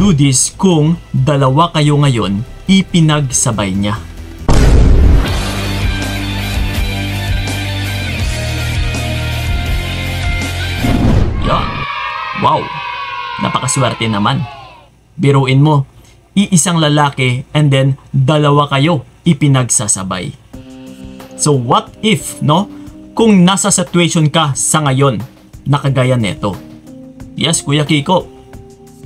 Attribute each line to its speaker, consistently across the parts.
Speaker 1: do this kung dalawa kayo ngayon ipinagsabay niya? Yan. Wow. Napakaswerte naman. Biruin mo, iisang lalaki and then dalawa kayo ipinagsasabay. So what if, no? Kung nasa situation ka sa ngayon na kagaya neto. Yes, Kuya Kiko.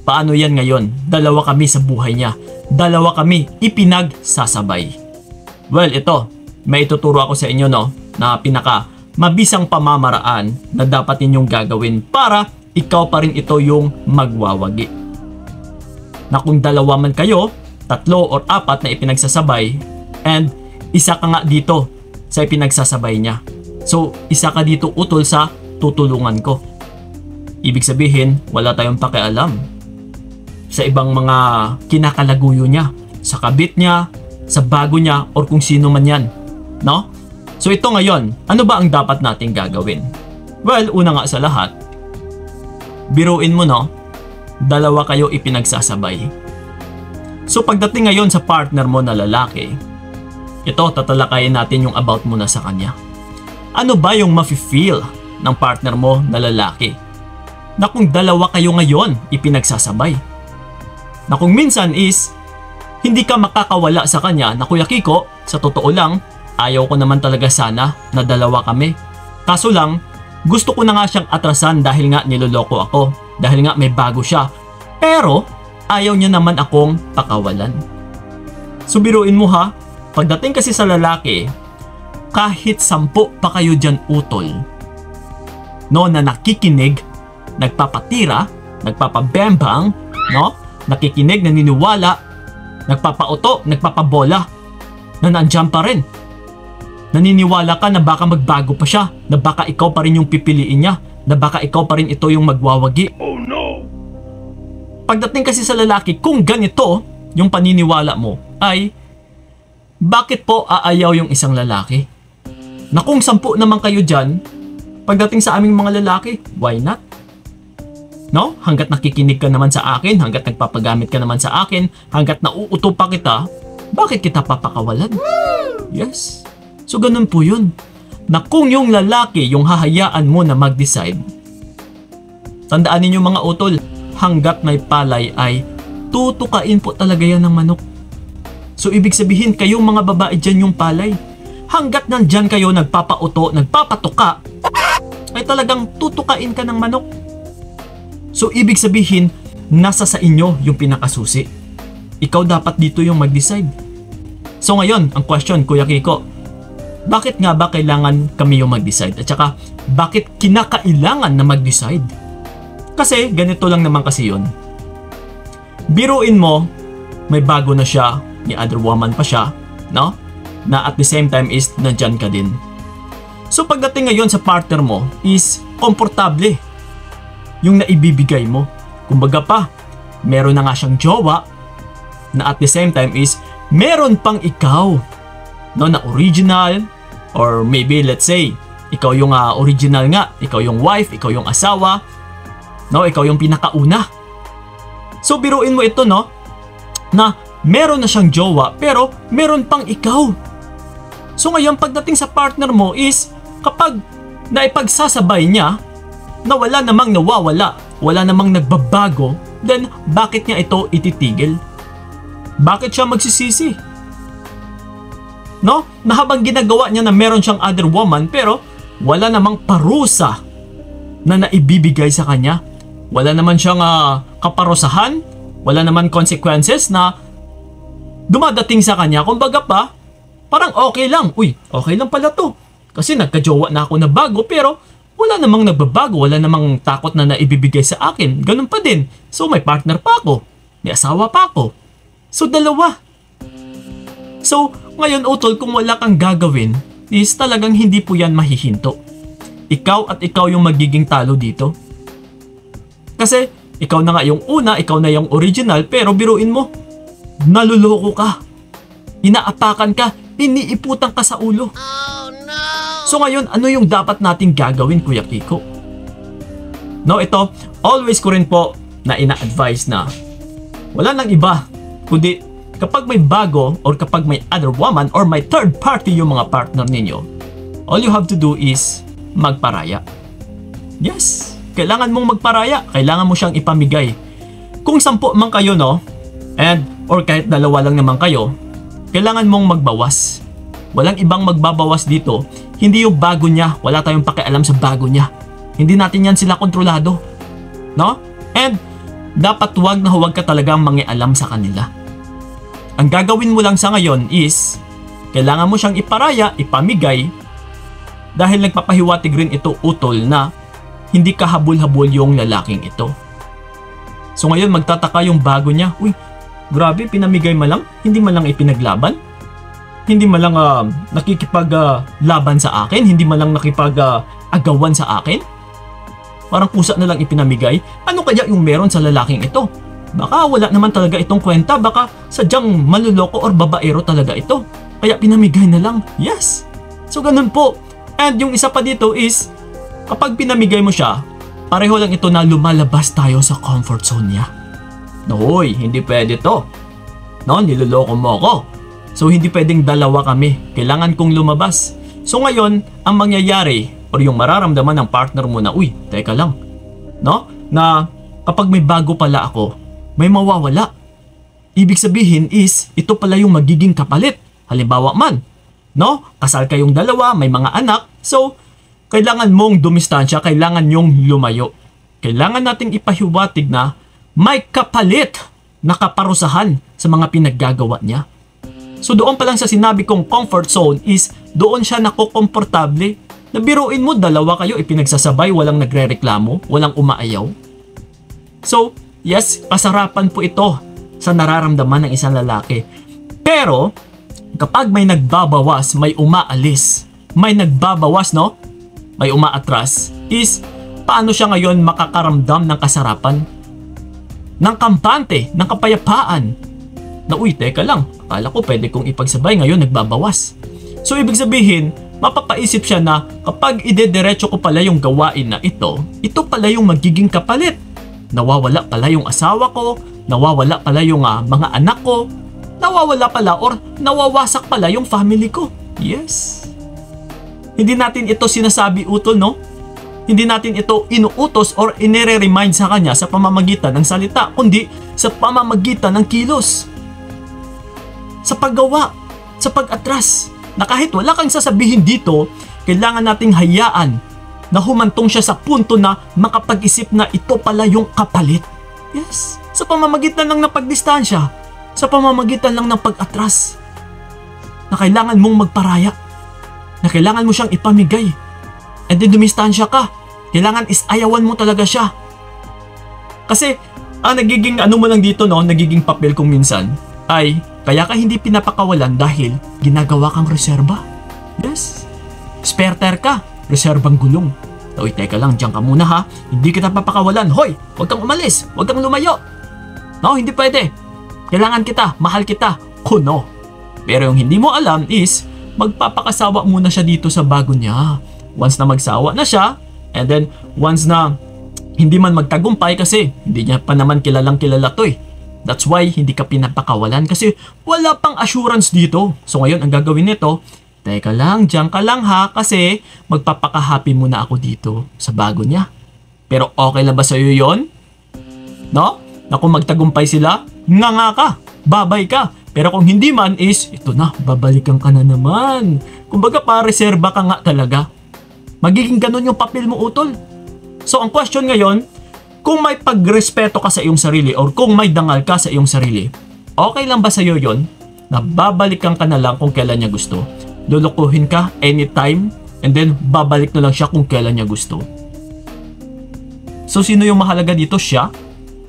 Speaker 1: Paano yan ngayon? Dalawa kami sa buhay niya. Dalawa kami ipinagsasabay. Well, ito. May ituturo ako sa inyo, no? Na pinaka mabisang pamamaraan na dapat ninyong gagawin para ikaw pa rin ito yung magwawagi. Na kung dalawa man kayo, 3 or 4 na ipinagsasabay, and isa ka nga dito sa ipinagsasabay niya. So, isa ka dito utol sa tutulungan ko. Ibig sabihin, wala tayong pakialam sa ibang mga kinakalaguyo niya, sa kabit niya, sa bago niya, or kung sino man yan. No? So, ito ngayon, ano ba ang dapat nating gagawin? Well, una nga sa lahat, biruin mo, no? Dalawa kayo ipinagsasabay. So pagdating ngayon sa partner mo na lalaki, ito tatalakayin natin yung about mo na sa kanya. Ano ba yung mafe-feel ng partner mo na lalaki? Na kung dalawa kayo ngayon ipinagsasabay. Na kung minsan is hindi ka makakawala sa kanya na Kuya Kiko, sa totoo lang, ayaw ko naman talaga sana na dalawa kami. Kaso lang, gusto ko na nga siyang atrasan dahil nga niloloko ako. Dahil nga may bago siya. Pero, ayaw niya naman akong pakawalan. So, biruin mo ha. Pagdating kasi sa lalaki, kahit 10 pa kayo dyan utol, no, na nakikinig, nagpapatira, nagpapabembang, no, nakikinig, naniniwala, nagpapauto, nagpapabola, na nandyan pa rin. Naniniwala ka na baka magbago pa siya, na baka ikaw pa rin yung pipiliin niya, na baka ikaw pa rin ito yung magwawagi. Oh no! Pagdating kasi sa lalaki, kung ganito yung paniniwala mo, ay bakit po aayaw yung isang lalaki? Na kung 10 naman kayo dyan, pagdating sa aming mga lalaki, why not? No? Hanggat nakikinig ka naman sa akin, hanggat nagpapagamit ka naman sa akin, hanggat nauuto pa kita, bakit kita papakawalan? Yes. So ganun po yun. Na kung yung lalaki yung hahayaan mo na mag-decide, tandaan ninyo mga utol, hanggat may palay ay tutukain po talaga yan ng manok. So ibig sabihin kayong mga babae dyan yung palay. Hanggat nandyan kayo nagpapauto, nagpapatuka, ay talagang tutukain ka ng manok. So ibig sabihin, nasa sa inyo yung pinakasusi. Ikaw dapat dito yung mag-decide. So ngayon, ang question, Kuya Kiko, bakit nga ba kailangan kami yung mag-decide? At saka, bakit kinakailangan na mag-decide? Kasi, ganito lang naman kasi yun. Biruin mo, may bago na siya, may other woman pa siya, no? Na at the same time is, nandyan ka din. So, pagdating ngayon sa partner mo, is komportable yung naibibigay mo. Kumbaga pa, meron na nga siyang jowa, na at the same time is, meron pang ikaw, no, na original, or maybe let's say ikaw yung original nga, ikaw yung wife, ikaw yung asawa, no, ikaw yung pinakauna. So biruin mo ito, no, na meron na siyang jowa pero meron pang ikaw. So ngayon pagdating sa partner mo is kapag naipagsasabay niya na wala namang nawawala, wala namang nagbabago, then bakit niya ito ititigil? Bakit siya magsisisi? No? Na habang ginagawa niya na meron siyang other woman pero wala namang parusa na naibibigay sa kanya. Wala naman siyang kaparusahan, wala naman consequences na dumadating sa kanya. Kumbaga pa, parang okay lang. Uy, okay lang pala to. Kasi nagkajowa na ako na bago pero wala namang nagbabago, wala namang takot na naibibigay sa akin. Ganun pa din. So may partner pa ako, may asawa pa ako. So dalawa. So, ngayon utol, kung wala kang gagawin, is talagang hindi po yan mahihinto. Ikaw at ikaw yung magiging talo dito. Kasi, ikaw na nga yung una, ikaw na yung original, pero biruin mo, naluloko ka. Inaapakan ka, iniiputan ka sa ulo. Oh, no! So ngayon, ano yung dapat nating gagawin, Kuya Kiko? No, ito, always ko rin po na ina-advise na wala nang iba, kundi kapag may bago or kapag may other woman or may third party yung mga partner ninyo, all you have to do is magparaya. Yes, kailangan mong magparaya, kailangan mo siyang ipamigay. Kung 10 man kayo, no, or kahit 2 lang naman kayo, kailangan mong magbawas. Walang ibang magbabawas dito, hindi yung bago niya, wala tayong pakialam sa bago niya. Hindi natin yan sila kontrolado, no? And dapat huwag ka talagang mangialam sa kanila. Ang gagawin mo lang sa ngayon is, kailangan mo siyang iparaya, ipamigay, dahil nagpapahiwatig rin ito, utol, na hindi ka habol-habol yung lalaking ito. So ngayon magtataka yung bago niya, uy, grabe, pinamigay man lang, hindi man lang ipinaglaban, hindi man lang nakikipaglaban sa akin, hindi man lang nakipag-agawan sa akin. Parang pusa na lang ipinamigay. Ano kaya yung meron sa lalaking ito? Baka wala naman talaga itong kwenta, baka sadyang maluloko or babaero talaga ito. Kaya pinamigay na lang. Yes! So ganun po. And yung isa pa dito is, kapag pinamigay mo siya, pareho lang ito na lumalabas tayo sa comfort zone niya. Hoy, hindi pwede to. No, niloloko mo ako. So hindi pwedeng dalawa kami. Kailangan kong lumabas. So ngayon, ang mangyayari or yung mararamdaman ng partner mo na, uy, teka lang, no? Na kapag may bago pala ako, may mawawala. Ibig sabihin is, ito pala yung magiging kapalit. Halimbawa man, no? Kasal kayong dalawa, may mga anak, so kailangan mong dumistansya, kailangan yung lumayo. Kailangan nating ipahiwatig na may kapalit na kaparusahan sa mga pinaggagawa niya. So doon pa lang sa sinabi kong comfort zone is, doon siya nakukomportable. Nabiruin mo, 2 kayo, ipinagsasabay, walang nagrereklamo, walang umaayaw. So, yes, kasarapan po ito sa nararamdaman ng isang lalaki. Pero, kapag may nagbabawas, may umaalis, may nagbabawas, no? May umaatras, is, paano siya ngayon makakaramdam ng kasarapan? Ng kampante, ng kapayapaan? Na, uy, teka lang, akala ko pwede kong ipagsabay, ngayon nagbabawas. So, ibig sabihin, mapapaisip siya na kapag idediretso ko pala yung gawain na ito pala yung magiging kapalit. Nawawala pala yung asawa ko, nawawala pala yung mga anak ko, nawawala pala or nawawasak pala yung family ko. Yes. Hindi natin ito sinasabi, utol, no? Hindi natin ito inuutos or inire-remind sa kanya sa pamamagitan ng salita, kundi sa pamamagitan ng kilos. Sa paggawa, sa pag-atras. Na kahit wala kang sasabihin dito, kailangan nating hayaan na humantong siya sa punto na makapag-isip na ito pala yung kapalit. Yes, sa pamamagitan lang ng pagdistansya, sa pamamagitan lang ng pag-atras, na kailangan mong magparaya, na kailangan mo siyang ipamigay, and then dumistansya ka, kailangan is ayawan mo talaga siya. Kasi, nagiging mo lang dito, no, nagiging papel kung minsan, ay kaya ka hindi pinapakawalan dahil ginagawa kang reserba. Yes. Spare tire ka, reserbang gulong. Uy, teka lang, diyan ka muna ha. Hindi kita papakawalan. Hoy, huwag kang umalis, huwag kang lumayo. No, hindi pwede. Kailangan kita, mahal kita. Kuno. Pero yung hindi mo alam is, magpapakasawa muna siya dito sa bago niya. Once na magsawa na siya, and then once na hindi man magtagumpay kasi hindi niya pa naman kilalang kilala to eh. That's why hindi ka pinapakawalan kasi wala pang assurance dito. So ngayon ang gagawin nito, teka lang, diyan ka lang ha kasi magpapaka-happy muna ako dito sa bago niya. Pero okay lang ba sa'yo yon? No? Na kung magtagumpay sila, nga ka, babay ka. Pero kung hindi man is, ito na, babalikan ka na naman. Kumbaga reserba ka nga talaga. Magiging ganun yung papel mo, utol. So ang question ngayon, kung may pagrespeto ka sa iyong sarili or kung may dangal ka sa iyong sarili, okay lang ba sa'yo yon na babalikan ka na lang kung kailan niya gusto? Lulukuhin ka anytime and then babalik na lang siya kung kailan niya gusto. So sino yung mahalaga dito? Siya?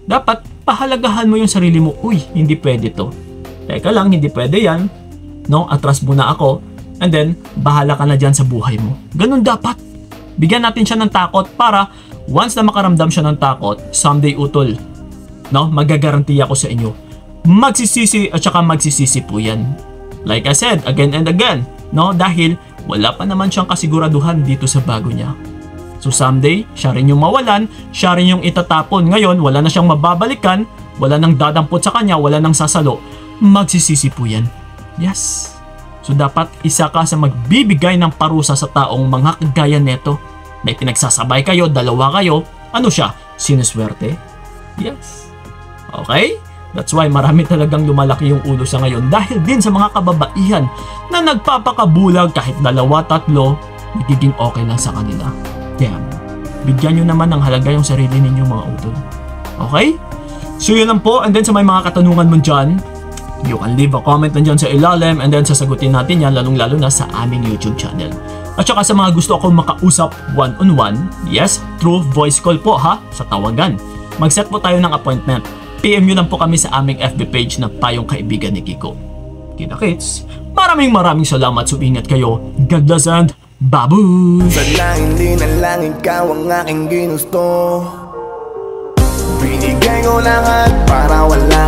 Speaker 1: Dapat pahalagahan mo yung sarili mo. Uy, hindi pwede to. Teka lang, hindi pwede yan. No, atras muna ako and then bahala ka na dyan sa buhay mo. Ganun dapat. Bigyan natin siya ng takot para once na makaramdam siya ng takot, someday, utol, no, magagarantiya ko sa inyo, magsisisi at saka magsisisi po yan. Like I said, again and again, no, dahil wala pa naman siyang kasiguraduhan dito sa bago niya. So someday, siya rin yung mawalan, siya rin yung itatapon. Ngayon, wala na siyang mababalikan, wala nang dadampot sa kanya, wala nang sasalo, magsisisi po yan. Yes. So dapat isa ka sa magbibigay ng parusa sa taong mga kagaya neto. May pinagsasabay kayo, dalawa kayo, ano siya? Sinuswerte? Yes. Okay? That's why marami talagang lumalaki yung ulo sa ngayon dahil din sa mga kababaihan na nagpapakabulag kahit dalawa, tatlo, nagiging okay lang sa kanila. Damn. Bigyan nyo naman ng halaga yung sarili ninyo mga utol. Okay? So yun lang po, and then sa may mga katanungan mo dyan, you can leave a comment nandyan sa ilalim and then sasagutin natin yan lalong-lalo na sa aming YouTube channel. At saka sa mga gusto akong makausap one-on-one, yes, through voice call po ha, sa tawagan. Mag-set po tayo ng appointment. PM nyo lang po kami sa aming FB page na Payong Kaibigan ni Kiko. Kita-kits, maraming salamat, so ingat kayo. God bless and baboy!
Speaker 2: Sa hindi na lang ikaw ang aking ginusto. Binigay ko lahat para wala